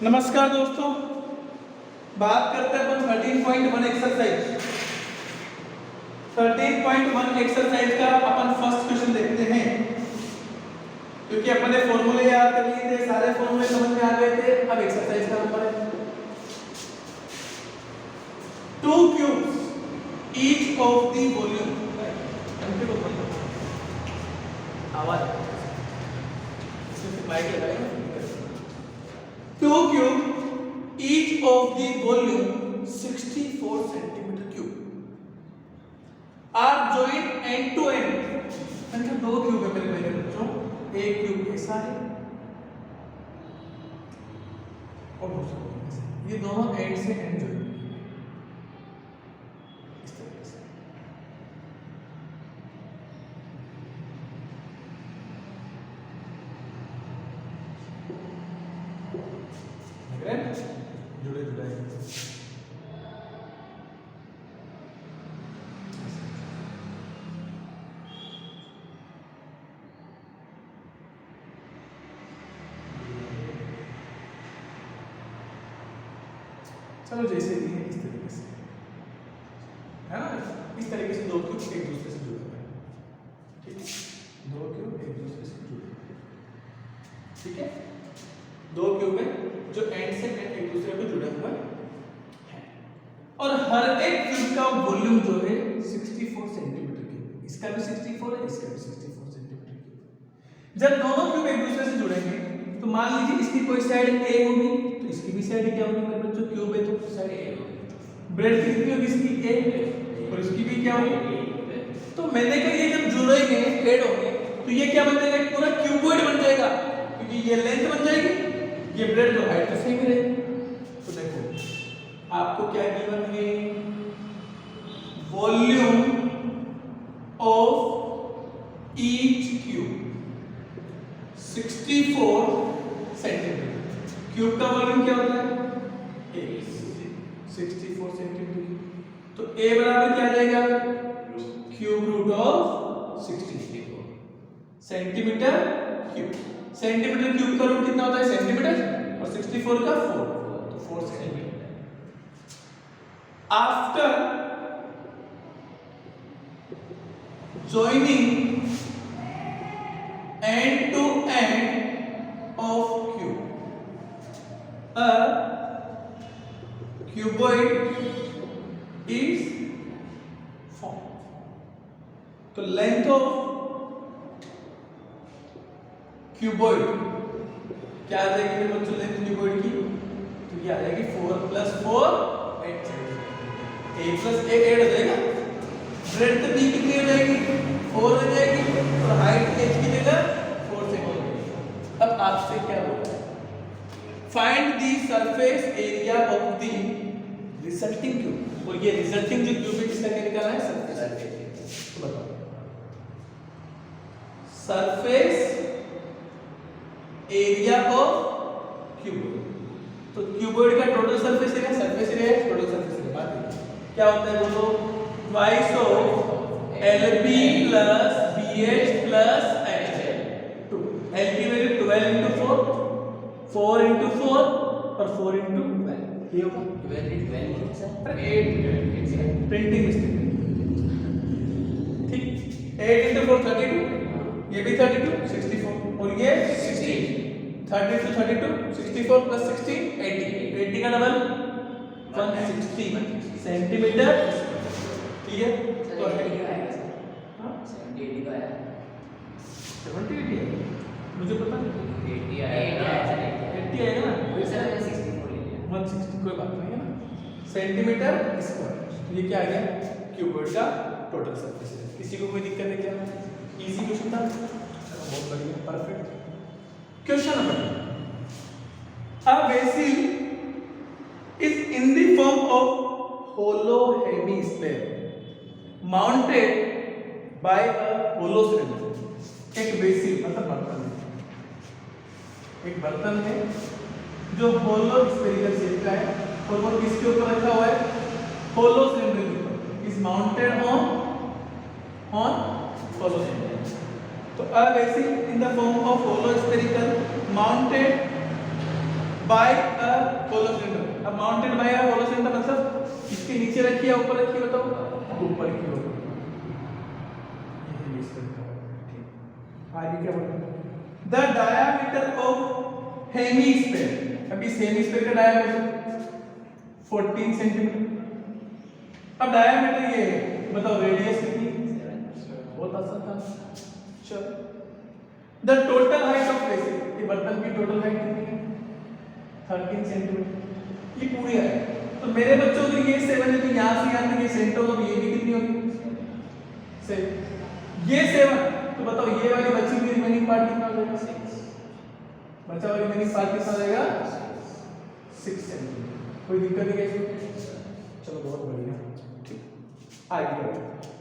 नमस्कार दोस्तों, बात करते हैं अपन 13.1 एक्सरसाइज। 13.1 एक्सरसाइज का अपन फर्स्ट क्वेश्चन देखते हैं। क्योंकि अपन ने फॉर्मूले याद कर लिए थे, सारे फॉर्मूले समझ में आ गए थे। अब एक्सरसाइज का नंबर है 2 cubes each of the volume। आवाज इसमें माइक लगाएंगे। 2 cube each of the volume 64 centimeter cube are joined end to end। मतलब 2 क्यूब है मेरे बच्चों, एक क्यूब ऐसा है और दूसरा ऐसा। ये दोनों एंड से एंड जुड़े इस तरीके से। जुड़े जुड़े चलो जैसे भी है इस तरीके से, है ना। इस तरीके से 2 क्यूब एक दूसरे से जुड़े हुए हैं, ठीक है। 2 क्यूब एक दूसरे से जुड़े हुए हैं, ठीक है। 2 क्यूब है जो एंड से एंड एक दूसरे को जुड़े हुए हैं और हर एक क्यूब का वॉल्यूम जो है 64 सेंटीमीटर क्यूब। इसका भी 64 है, इसका भी 64 सेंटीमीटर क्यूब। जब दोनों क्यूब एक दूसरे से जुड़ेंगे तो मान लीजिए इसकी कोई साइड ए होगी तो इसकी भी साइड क्या होगी मेरे बच्चों? क्यूब है तो साइड ए होगी। ब्रेड कितनी होगी इसकी? ए, और इसकी भी क्या होगी? तो मैंने कहा ये जब जुड़ेंगे ऐड होंगे तो ये क्या बन जाएगा? पूरा क्यूबॉइड बन जाएगा, क्योंकि ये लेंथ बन जाएगी, ये ब्रेड तो हाइट तो सेम ही रहेगी। तो देखो आपको क्या गिवन है? Volume of each cube 64 centimetre. Cube का वॉल्यूम क्या होता है? a 64 centimetre. तो a बराबर क्या आ जाएगा? Cube root of 64 centimetre cube. Centimetre cube का रूट कितना होता है? सेंटीमीटर, और 64 का 4, तो 4 centimetre. After joining end to end of cube, a cuboid is formed। तो लेंथ ऑफ क्यूबॉइड क्या आ जाएगी मेरे बच्चों? लेंथ क्यूबॉइड की तो ये आ जाएगी 4 + 4 8। a + a ऐड हो जाएगा। ब्रेड्थ b कितनी हो जाएगी? 4 हो जाएगी, और हाइट h की जगह 4 से हो जाएगी। अब आपसे क्या बोला है? Find the surface area of the resulting cube. और ये रिजल्टिंग जो क्यूब है किसका क्या निकालना है? Surface area. तो बताओ सरफेस एरिया ऑफ क्यूबॉइड। तो क्यूबॉइड का total surface area, surface area total surface area बात क्या होता है बोलो? Twice of LB + BH + HL। L की वैल्यू 12 × 4, 4 × 4 और 4 × 12 ये होगा 8 प्रिंटिंग मिस्टेक, ठीक। 8 × 4 32, ये भी 32 64 और ये 16। 32 32 64 + 16 80। 80 का डबल 160 सेंटीमीटर, ठीक है। तो 70 80 आया, 70 80 है मुझे पता नहीं। 80 आएगा ना, 160 कोई बात नहीं है ना, सेंटीमीटर स्क्वायर। ये क्या आ गया? क्यूबॉइड का टोटल सरफेस एरिया। किसी को कोई दिक्कत है क्या? इजी क्वेश्चन था, बहुत बढ़िया, perfect. Question number, a vessel is in the form of hollow hemisphere mounted by a hollow cylinder। एक वेसल मतलब बर्तन है, एक बर्तन है जो होलो स्फेरिकल शेप का है और वो किसके ऊपर रखा हुआ है? होलो सिलेंडर के ऊपर। Is mounted on hollow cylinder. तो a vessel in the form of hollow spherical mounted by a hollow cylinder. अब mounted by a hollow cylinder मतलब इसके नीचे रखी है ऊपर रखी है, बताओ ऊपर की ओर। आगे क्या बोलते हैं, द डायामीटर ऑफ हेमीस्फीयर। अब इस हेमीस्फीयर का डायामीटर 14 सेंटीमीटर। अब डायामीटर ये है, बताओ रेडियस कितनी, बहुत आसान था। चलो the total height of basin, ये बर्तन की टोटल हाइट कितनी है, 13 सेंटीमीटर। ये पूरी है। तो मेरे बच्चों को ये 7 है, तो यहाँ से यहाँ तक ये सेंटर होगा, ये भी कितनी होगी, 7। ये 7, तो बताओ ये वाली बची हुई रिमेनिंग पार्ट कितना हो जाएगा, 6। बचा हुआ रिमेनिंग पार्ट कितना हो जाएगा, 6 सेंटीमीटर। कोई दिक्कत नहीं है? चलो बहुत बढ़िया। आगे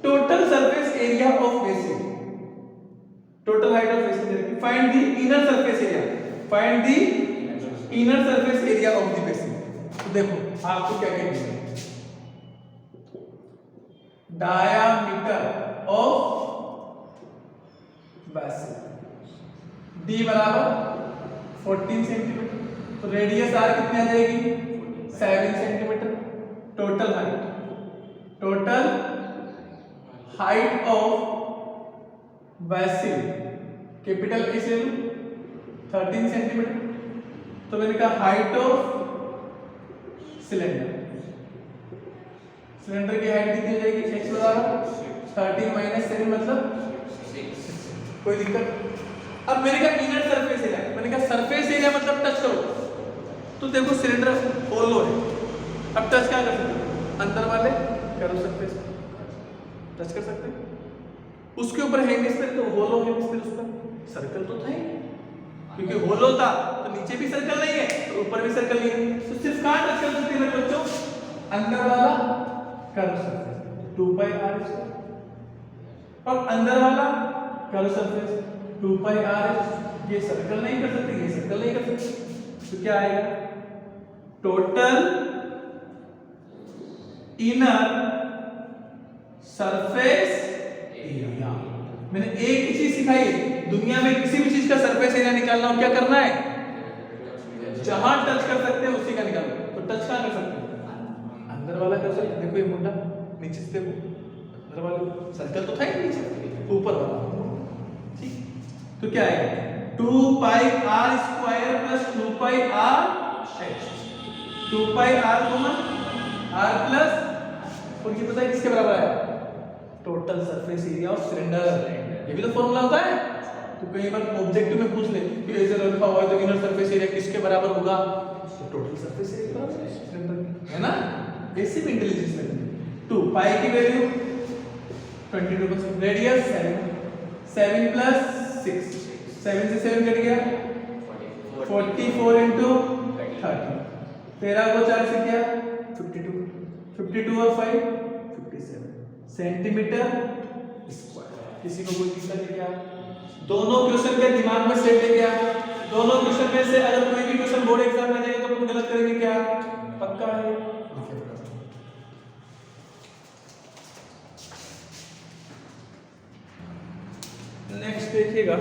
total surface area of basin, total height of basin, find the inner surface area, find the inner surface area of the basin. तो देखो आपको क्या कहना है, डायामीटर ऑफ बेसिन डी बराबर 14 सेंटीमीटर, तो रेडियस आर कितनी आ जाएगी, 7 centimetre. Total height of basin capital A से 13 सेंटीमीटर। तो मैंने कहा हाइट ऑफ सिलेंडर, सिलेंडर की हाइट कितनी हो जाएगी, x बराबर 13 माइनस 7 मतलब 6। कोई दिक्कत? अब मैंने कहा इनर सरफेस एरिया, मैंने कहा सरफेस एरिया मतलब टच करो, तो देखो सिलेंडर होलो है। अब टच क्या कर सकते हो, अंदर वाले कर्व सरफेस टच कर सकते हैं, उसके ऊपर हेमिस्फीयर, तो होलो हेमिस्फीयर, उस पर सर्कल तो था ही, क्योंकि होलो था तो नीचे भी सर्कल नहीं है तो ऊपर भी सर्कल नहीं है, तो सिर्फ कहां टच कर सकते हैं बच्चों, अंदर वाला कर्व सरफेस 2 पाई r स्क्वायर, और अंदर वाला कर्व सरफेस 2 पाई r। ये सर्कल नहीं कर सकते, ये सर्कल नहीं कर सकते, तो क्या आएगा, टोटल इनर सरफेस एरिया। मैंने एक ही चीज सिखाई है, दुनिया में किसी भी चीज का सरफेस एरिया निकालना हो क्या करना है, जहां टच कर सकते हैं उसी का निकालना। तो टच कहां कर सकते हैं, अंदर वाला कर सकते हैं, देखो ये मुंडा नीचे से देखो, अंदर वाला सर्कल तो था ही नीचे, तो ऊपर वाला, ठीक। तो क्या आएगा, 2 पाई r स्क्वायर प्लस 2 पाई r h, 2 पाई r कॉमन r प्लस, और ये पता है किसके बराबर आया, total surface area of cylinder. ये भी तो फॉर्मूला होता है, तो कई बार ऑब्जेक्टिव में पूछ ले कि ऐसे रखा हुआ है तो इनर सरफेस एरिया किसके बराबर होगा, तो टोटल सरफेस एरिया बराबर है सिलेंडर, है ना। बेसिक इंटेलिजेंस में 2 पाई की वैल्यू 22%, रेडियस 7 प्लस 6, 7 से 7 कट गया 44 इंटू 30, 13 को 4 से क्या 52, 52 और 5 57 सेंटीमीटर स्क्वायर। किसी को कोई दिक्कत है क्या, दोनों क्वेश्चन के दिमाग में सेट है क्या, दोनों क्वेश्चन में से अगर कोई भी क्वेश्चन बोर्ड एग्जाम में जाएगा तो अपन गलत करेंगे क्या, पक्का है। नेक्स्ट देखिएगा,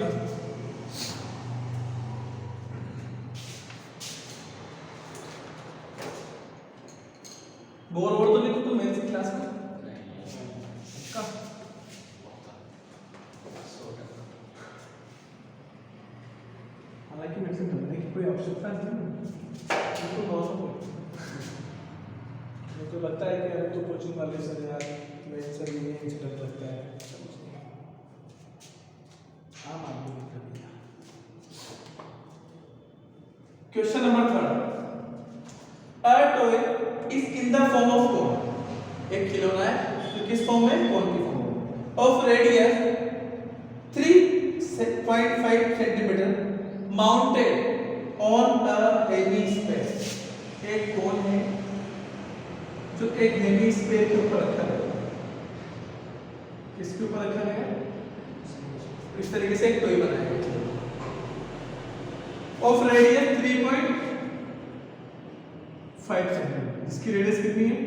बोर तो नहीं तो मेरे क्लास में हालांकि मेरे से डरने की कोई आवश्यकता नहीं, तो मुझे लगता है कि अब तो कोचिंग वाले सर यार मेरे सर ये डर लगता है, आम आदमी को कर दिया। Question number 3, a toy is in the form of cone, एक खिलौना है तो किस फॉर्म में, कोन की फॉर्म में, of radius 3.5 centimetre mounted on a hemisphere. एक कोन है जो एक हेमिस्फीयर के ऊपर रखा है, किसके ऊपर रखा है, इस तरीके से एक टॉय बनाया है ऑफ रेडियस 3.5 सेंटीमीटर, इसकी रेडियस कितनी है,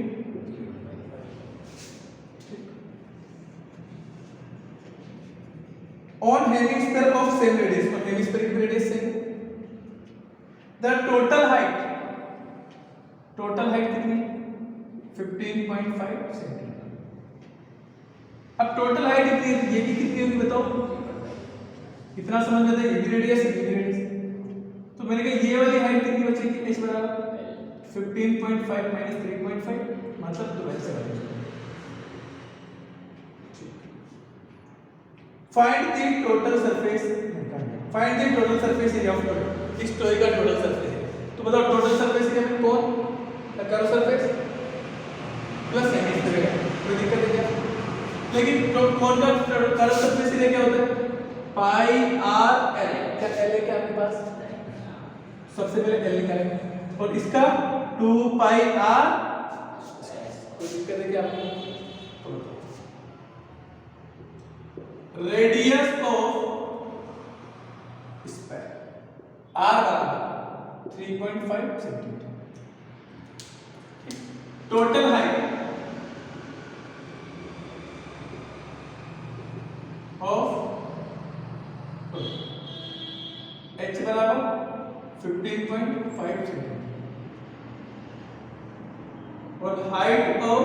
on hemisphere of same radius, और हेमिस्फीयर की radius same, the total height कितनी? 15.5 सेंटीमीटर। अब टोटल हाइट कितनी है, ये भी कितनी होगी बताओ? इतना समझ में आता है, ये भी रेडियस है, ये भी रेडियस। तो मैंने कहा ये वाली हाइट कितनी बचेगी? h बराबर 15.5 माइनस 3.5 मतलब 12 से बचेगी। Find the total surface area of toy. इस टॉय का टोटल सरफेस है, तो बताओ टोटल सरफेस एरिया में कौन कर्व सरफेस प्लस सेमी, कोई दिक्कत है क्या? लेकिन तो कौन का कर्व सरफेस एरिया क्या होता है? पाई आर एल। क्या एल है क्या आपके पास? सबसे पहले एल निकालेंगे और इसका 2 पाई आर। कोई दिक्कत है क्या आपको? रेडियस ऑफ स्क्वायर आर बराबर 3.5 centimetre. Total height of h बराबर 15.5 सेंटीमीटर और हाइट ऑफ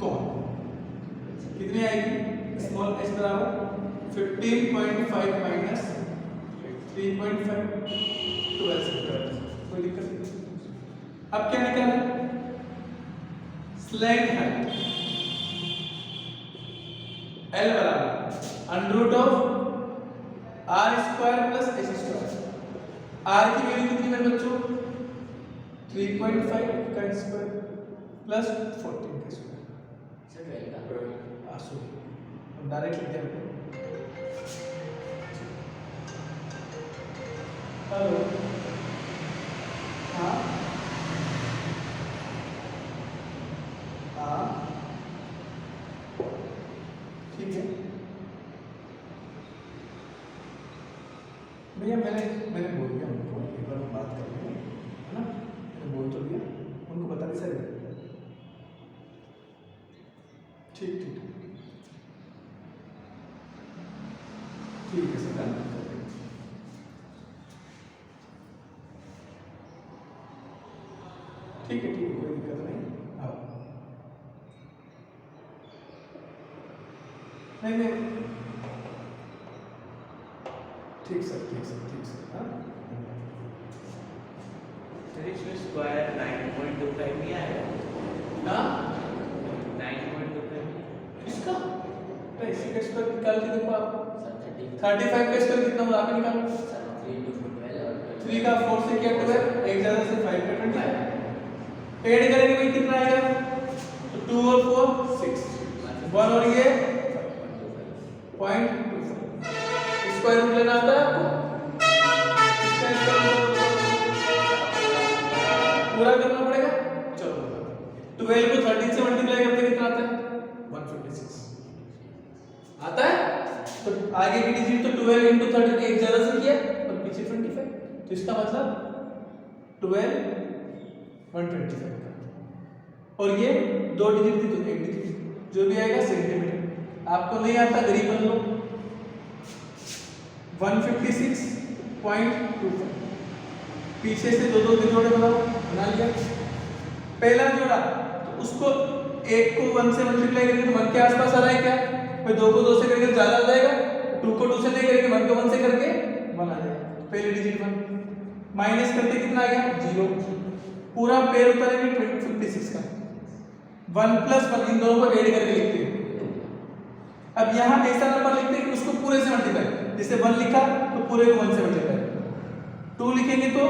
कौन कितनी आएगी? स्मॉल h बराबर 15.5 माइनस 3.5 12 सेंटीमीटर। कोई दिक्कत नहीं। अब क्या निकालना? स्लैंट हाइट L बराबर under root of R square plus H square. R की वैल्यू कितनी मेरे बच्चों? 3.5 का स्क्वायर प्लस 14 का स्क्वायर। डायरेक्ट लिख दिया। हेलो, हाँ हाँ ठीक है भैया, मैंने बोल दिया उनको, एक बार हम बात कर लेंगे, है ना? मैंने बोल तो दिया उनको, बता दी सर। ठीक ठीक ठीक है सर, ठीक है कोई दिक्कत नहीं। हाँ नहीं ठीक सर हाँ। इसमें स्क्वायर 9.25 नहीं आएगा? हाँ 9.25 इसका तो इसी का स्क्वायर निकाल के देखो आप। 35 का स्क्वायर कितना होगा आप निकालो। 3 का 4 से क्या 12, एक ज्यादा से 5 का 25 ऐड करेंगे भाई कितना आएगा? तो 2 और 4 6 1 और ये 0.25 स्क्वायर रूट लेना आता है आपको? पूरा करना पड़ेगा। चलो 12 को 13 से मल्टीप्लाई करते कितना आता है? 156 आता है। तो आगे की डिजिट तो 12 into 13 एक ज्यादा से किया और पीछे 25, तो इसका मतलब 12 125 का। और ये दो डिजिट थी तो एक डिजिट, जो भी आएगा सेंटीमीटर। आपको नहीं आता गरीब बन लो। 156.25 पीछे से दो के जोड़े बनाओ, बना लिया। पहला जोड़ा तो उसको एक को 1 से मल्टीप्लाई करेंगे तो 1 के आसपास आ रहा है क्या? फिर 2 को 2 से करके ज्यादा आ जाएगा, 2 को 2 से नहीं करेंगे 1 को 1 से करके 1 आ जाएगा। पहले डिजिट 1 माइनस करके कितना आ गया? 0। पूरा पेड़ उतारेंगे 56 का। 1 + 1 इन दोनों को ऐड करके लिखते हैं। अब यहाँ ऐसा नंबर लिखते हैं कि उसको पूरे से मल्टीप्लाई, जैसे 1 लिखा तो पूरे को 1 से मल्टीप्लाई, 2 लिखेंगे तो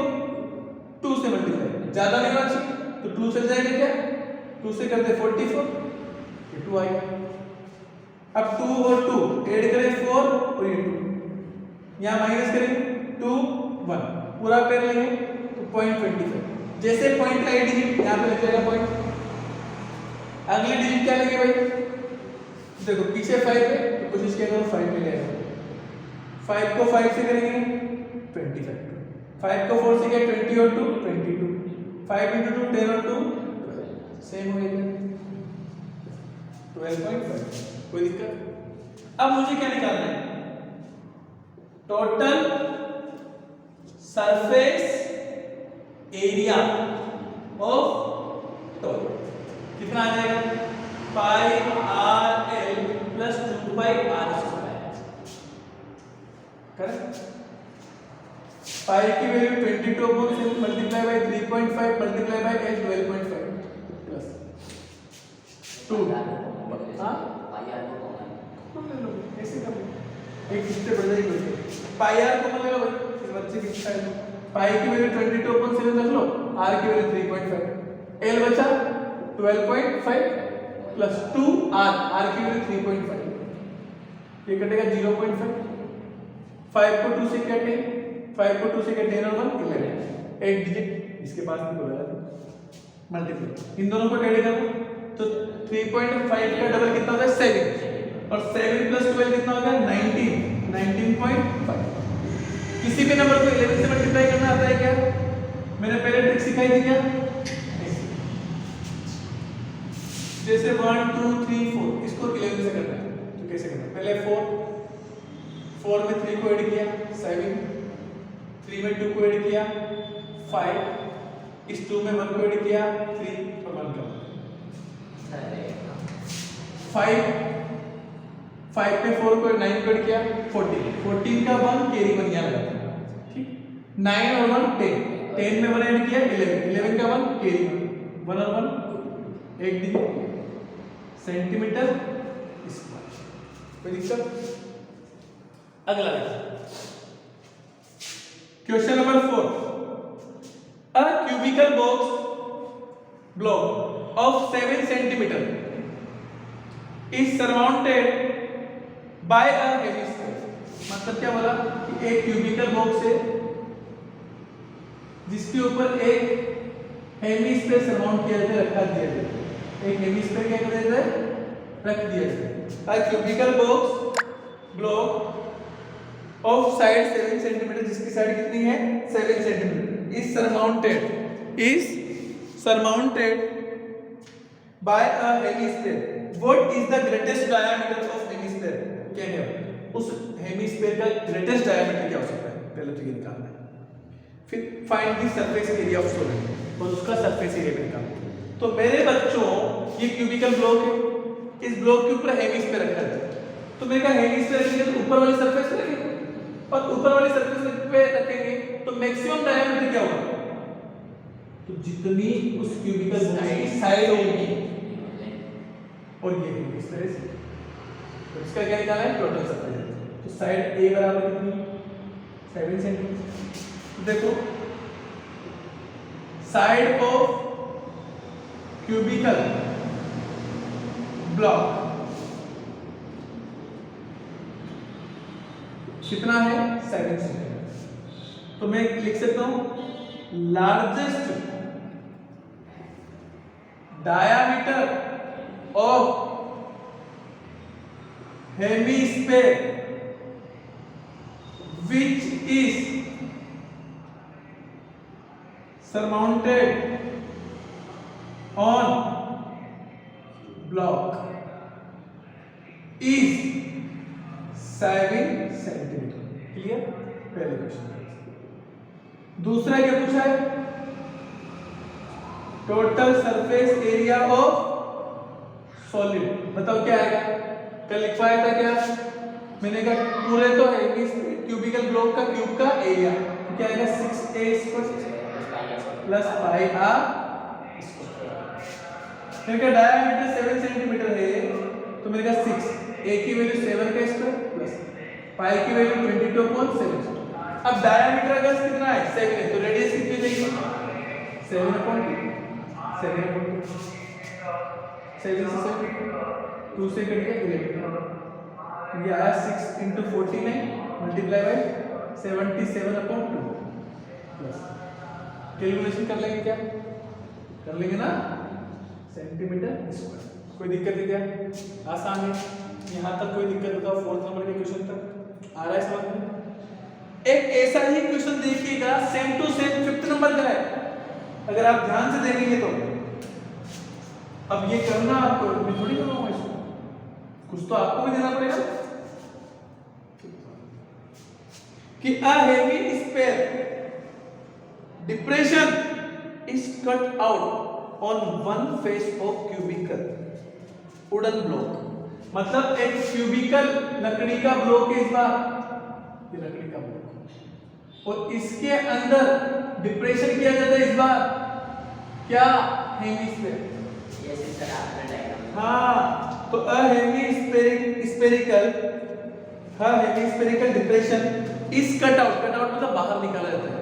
2 से मल्टीप्लाई, ज्यादा नहीं होना चाहिए तो 2 से जाएगा क्या? 2 से करते 44, ये 2 आएगा। अब 2 और 2 ऐड करें 4 और ये 2, यहाँ माइनस करेंगे 2 1, पूरा पेड़ लेंगे तो 0.25। जैसे पॉइंट का डिजिट यहाँ पे लग जाएगा पॉइंट। अगली डिजिट क्या लेंगे भाई? देखो पीछे 5 है तो कोशिश किया करो 5 में ले आओ। 5 को 5 से करेंगे 25, 5 को 4 से किया 20 और 2 22, 5 into 2 10 और 2 सेम हो गया 12.5। कोई दिक्कत? अब मुझे क्या निकालना है? Total surface area of toy कितना आ जाएगा pi R L plus 2 pi R square. Correct. Pi की value 22/7 multiply by 3.5 multiply by 12.5 plus 2। हां ऐसे कर लो एक कितने बढ़ जाएगी पाई आर को मतलब भाई इस बच्चे की इच्छा है पाई की वैल्यू 22/7 रख लो आर की वैल्यू 3.5 एल बचा 12.5 प्लस 2 आर की वैल्यू 3.5 ये कटेगा 0.5 5 को 2 से काटे 5 को 2 से काटे 10 और 1 11 एक डिजिट इसके पास भी बोला मल्टीप्लाई इन दोनों को ऐड करो तो 3.5 का डबल कितना होगा 7 और 7 प्लस 12 कितना होगा 19.5 किसी भी नंबर को 11 से मल्टीप्लाई करना आता है क्या मैंने पहले ट्रिक सिखाई थी क्या जैसे 1 2 3 4 इसको 11 से करना है तो कैसे करना है पहले 4 में 3 को ऐड किया 7 3 में 2 को ऐड किया 5 इस 2 में 1 को ऐड किया 3 और 1 का 5 पे 4 को 9 को ऐड किया 14 का 1 कैरी 1 यहाँ लगा ठीक 9 और 1 10 में 1 ऐड किया 11 का 1 कैरी 1 और 1 एक डिजिट सेंटीमीटर स्क्वायर कोई दिक्कत अगला question number 4 a cubical box block of 7 centimeter is surmounted by a hemisphere मतलब क्या बोला कि एक क्यूबिकल बॉक्स है जिसके ऊपर एक हेमिस्फीयर सरमाउंट किया जाता है रखा दिया जाता है एक हेमिस्फीयर क्या कर देता है रख दिया जाता है a cubical box block of side 7 centimetre जिसकी साइड कितनी है 7 centimetre is surmounted by a hemisphere what is the greatest diameter of hemisphere क्या है उस हेमिस्फीयर का ग्रेटेस्ट डायमीटर क्या हो सकता है पहले तो ये निकालना है फिर find the surface area of solid और उसका सरफेस एरिया भी निकालना है तो मेरे बच्चों ये क्यूबिकल ब्लॉक है इस ब्लॉक के ऊपर हेमिस्फीयर रखा है तो मेरे का हेमिस्फीयर रखेंगे तो ऊपर वाली सरफेस रखेंगे और ऊपर वाली सरफेस पे रखेंगे तो मैक्सिमम डायमीटर क्या होगा तो जितनी उस क्यूबिकल बॉक्स की साइड होगी और ये हेमिस्फीयर तो इसका क्या निकालना है टोटल सरफेस तो साइड ए बराबर कितनी 7 सेंटीमीटर तो देखो साइड ऑफ क्यूबिकल ब्लॉक कितना है 7 सेंटीमीटर तो मैं लिख सकता हूं largest diameter of hemisphere which is surmounted on block is 7 centimetre clear पहले क्वेश्चन दूसरा क्या पूछा है total surface area of solid बताओ क्या आएगा कल लिखवाया था क्या मैंने कहा पूरे तो है क्यूबिकल ब्लॉक का क्यूब का एरिया क्या आएगा 6a प्लस पाई आर मेरे का डायमीटर 7 सेंटीमीटर है तो मेरे का 6 a की वैल्यू 7 का स्क्वायर प्लस पाई की वैल्यू 22.7 अब डायमीटर अगर कितना है 7 है तो रेडियस कितनी देगी 7 से 2 से कट गया 11 ये आया 6 × 49 मल्टीप्लाई बाय 77/2 प्लस कैलकुलेशन कर लेंगे क्या कर लेंगे ना सेंटीमीटर स्क्वायर कोई दिक्कत है क्या आसान है यहाँ तक कोई दिक्कत बताओ 4th नंबर के क्वेश्चन तक आ रहा है समझ में एक ऐसा ही क्वेश्चन देखिएगा same to same 5th number का है अगर आप ध्यान से देखेंगे तो अब ये करना आपको मैं थोड़ी करूंगा इसको कुछ तो आपको भी देना पड़ेगा कि a heavy sphere depression is cut out on one face of cubical wooden block. मतलब एक क्यूबिकल लकड़ी का ब्लॉक है, इस बार ये लकड़ी का ब्लॉक, और इसके अंदर डिप्रेशन किया जाता है इस बार क्या, हेमिस्फीयर। हाँ, तो hemispherical depression is cut out मतलब बाहर निकाला जाता है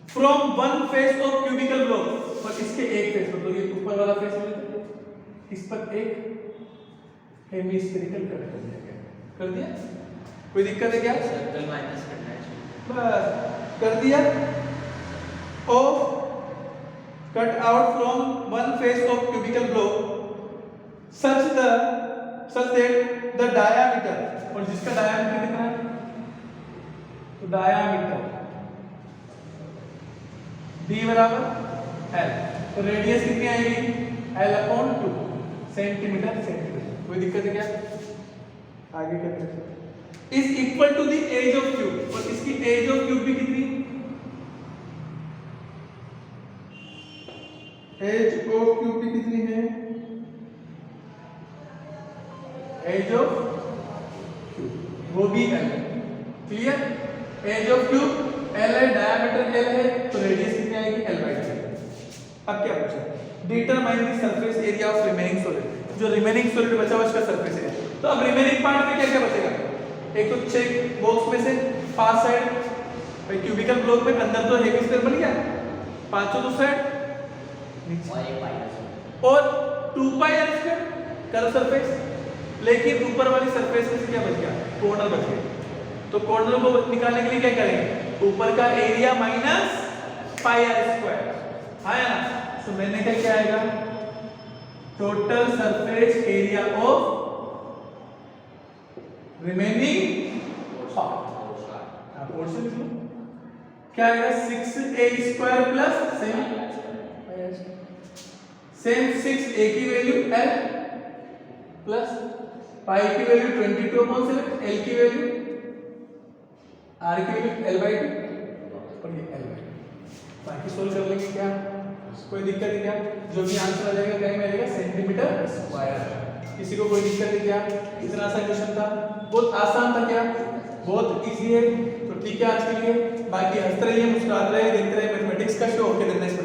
from one face of cubical block, और इसके एक फेस मतलब ये ऊपर वाला फेस है, इस पर एक हेमिस्फेरिकल कट कर दिया गया, कर दिया, कोई दिक्कत है क्या? सर्कल माइनस करना है, बस कर दिया। Of cut out from one face of cubical block such that the diameter, और जिसका diameter कितना है, तो diameter d बराबर l, तो रेडियस कितनी आएगी l/2 सेंटीमीटर। कोई दिक्कत है क्या? आगे क्या करें? Is equal to the edge of cube, और इसकी एज ऑफ क्यूब भी कितनी, एज ऑफ क्यूब भी कितनी है, एज ऑफ क्यूब वो भी l, clear? Edge of cube l है, डायमीटर l है, तो रेडियस कितनी आएगी l/2। अब क्या पूछा? Determine the surface area of remaining solid, जो रिमेनिंग सॉलिड बचा हुआ उसका सरफेस एरिया। तो अब रिमेनिंग पार्ट में क्या क्या बचेगा? एक तो चेक बॉक्स में से पास साइड क्यूबिकल ब्लॉक में अंदर तो हेमिस्फीयर बन गया, पांचों तो साइड और 2πr² कर्व सरफेस, लेकिन ऊपर वाली सरफेस में से क्या बच गया? कॉर्नर बच गया। तो कॉर्नर को निकालने के लिए क्या करेंगे? ऊपर का एरिया माइनस πr², है ना? तो मैंने क्या आएगा, total surface area of remaining portion लिख लो, क्या आएगा 6a² प्लस सेम 6a की वैल्यू l प्लस पाई की वैल्यू 22/7, l की वैल्यू r की वैल्यू l/2 और ये l/2। बाकी सोल्व कर लेंगे, क्या कोई दिक्कत है क्या? जो भी आंसर आ जाएगा क्या मिलेगा, सेंटीमीटर स्क्वायर। किसी को कोई दिक्कत है क्या? इतना सा क्वेश्चन था, बहुत आसान था क्या? बहुत इजी है। तो ठीक है आज के लिए, बाकी हंसते रहिए, मुस्कुराते रहिए, देखते रहिए मैथमेटिक्स का शो। Okay, next